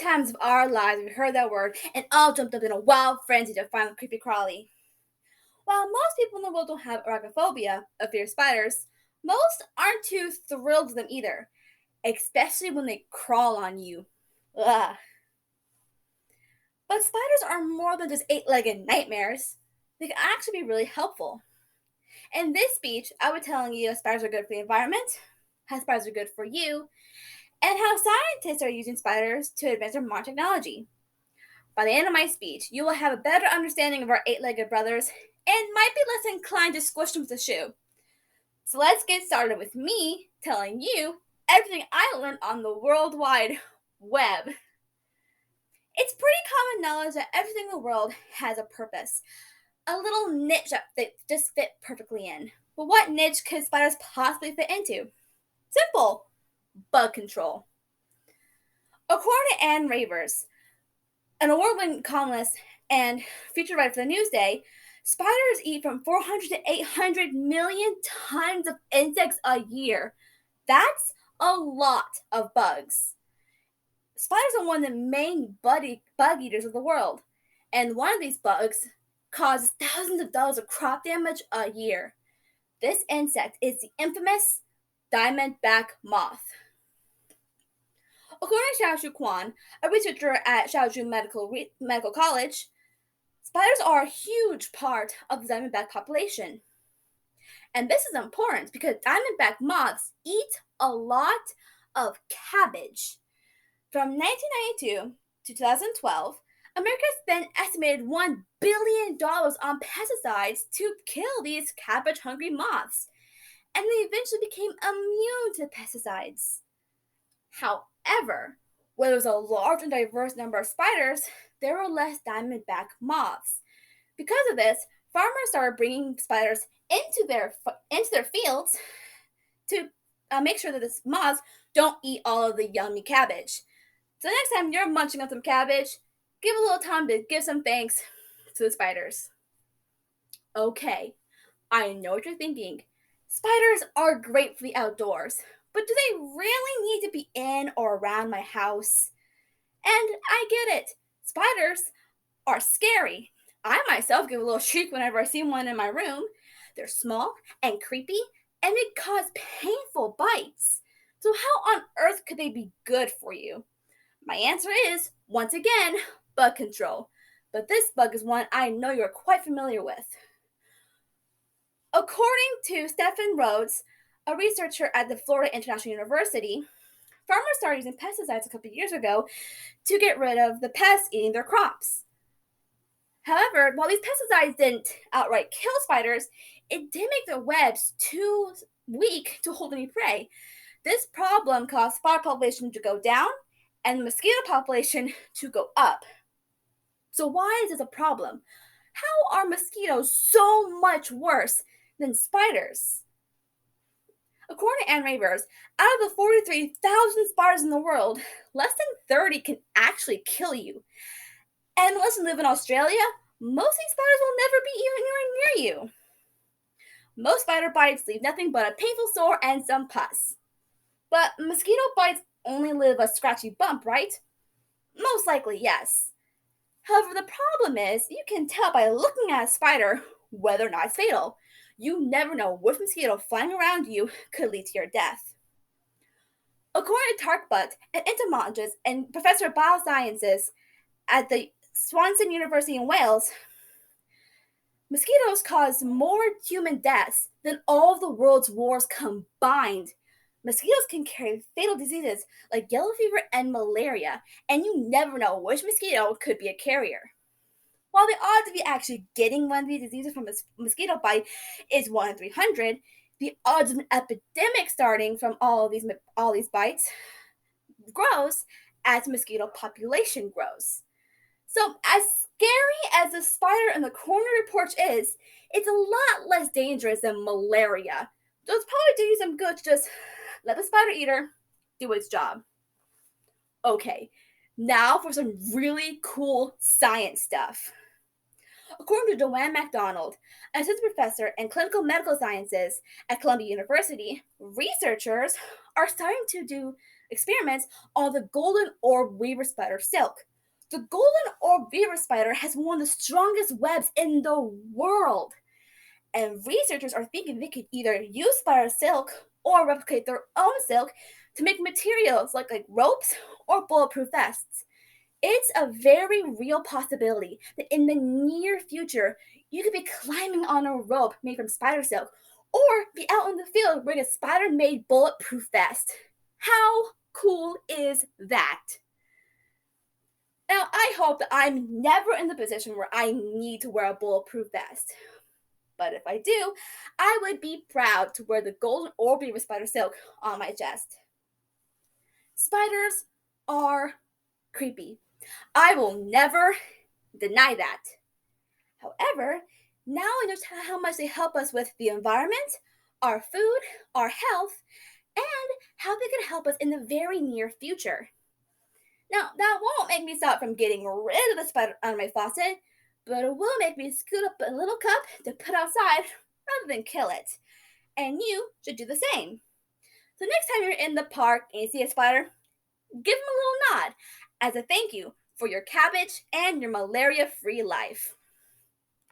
times of our lives we heard that word and all jumped up in a wild frenzy to find the creepy crawly. While most people in the world don't have arachnophobia, a fear of spiders, most aren't too thrilled with them either, especially when they crawl on you. Ugh. But spiders are more than just eight-legged nightmares. They can actually be really helpful. In this speech, I was telling you how spiders are good for the environment, how spiders are good for you, and how scientists are using spiders to advance their modern technology. By the end of my speech, you will have a better understanding of our eight-legged brothers and might be less inclined to squish them with a shoe. So let's get started with me telling you everything I learned on the World Wide Web. It's pretty common knowledge that everything in the world has a purpose, a little niche that they just fit perfectly in. But what niche could spiders possibly fit into? Simple: bug control. According to Anne Ravers, an award-winning columnist and feature writer for the Newsday, spiders eat from 400 to 800 million tons of insects a year. That's a lot of bugs. Spiders are one of the main bug eaters of the world, and one of these bugs causes thousands of dollars of crop damage a year. This insect is the infamous diamondback moth. According to Xiaozhu Quan, a researcher at Xiaozhu Medical College, spiders are a huge part of the diamondback population. And this is important because diamondback moths eat a lot of cabbage. From 1992 to 2012, America spent estimated $1 billion on pesticides to kill these cabbage-hungry moths, and they eventually became immune to pesticides. However, where there was a large and diverse number of spiders, there were less diamondback moths. Because of this, farmers started bringing spiders into their fields to make sure that the moths don't eat all of the yummy cabbage. So next time you're munching on some cabbage, give a little time to give some thanks to the spiders. Okay, I know what you're thinking. Spiders are great for the outdoors, but do they really need to be in or around my house? And I get it. Spiders are scary. I myself give a little shriek whenever I see one in my room. They're small and creepy, and they cause painful bites. So how on earth could they be good for you? My answer is, once again, bug control. But this bug is one I know you're quite familiar with. According to Stephen Rhodes, a researcher at the Florida International University, farmers started using pesticides a couple of years ago to get rid of the pests eating their crops. However, while these pesticides didn't outright kill spiders, it did make their webs too weak to hold any prey. This problem caused spider population to go down and the mosquito population to go up. So why is this a problem? How are mosquitoes so much worse than spiders? According to Anne Ravers, out of the 43,000 spiders in the world, less than 30 can actually kill you. And unless you live in Australia, most of these spiders will never be even near you. Most spider bites leave nothing but a painful sore and some pus. But mosquito bites only leave a scratchy bump, right? Most likely, yes. However, the problem is you can tell by looking at a spider whether or not it's fatal. You never know which mosquito flying around you could lead to your death. According to Tark Butt, an entomologist and professor of biosciences at the Swansea University in Wales, mosquitoes cause more human deaths than all of the world's wars combined. Mosquitoes can carry fatal diseases like yellow fever and malaria, and you never know which mosquito could be a carrier. While the odds of you actually getting one of these diseases from a mosquito bite is 1 in 300, the odds of an epidemic starting from all these bites grows as the mosquito population grows. So, as scary as the spider in the corner of your porch is, it's a lot less dangerous than malaria. So it's probably do you some good to just let the spider eater do its job. Okay, now for some really cool science stuff. According to Joanne MacDonald, an assistant professor in clinical medical sciences at Columbia University, researchers are starting to do experiments on the golden orb weaver spider silk. The golden orb weaver spider has one of the strongest webs in the world, and researchers are thinking they could either use spider silk or replicate their own silk to make materials like ropes or bulletproof vests. It's a very real possibility that in the near future, you could be climbing on a rope made from spider silk or be out in the field wearing a spider made bulletproof vest. How cool is that? Now, I hope that I'm never in the position where I need to wear a bulletproof vest. But if I do, I would be proud to wear the golden orb weaver spider silk on my chest. Spiders are creepy. I will never deny that. However, now I know how much they help us with the environment, our food, our health, and how they can help us in the very near future. Now, that won't make me stop from getting rid of the spider out of my faucet, but it will make me scoot up a little cup to put outside rather than kill it. And you should do the same. So next time you're in the park and you see a spider, give him a little nod as a thank you for your cabbage and your malaria-free life.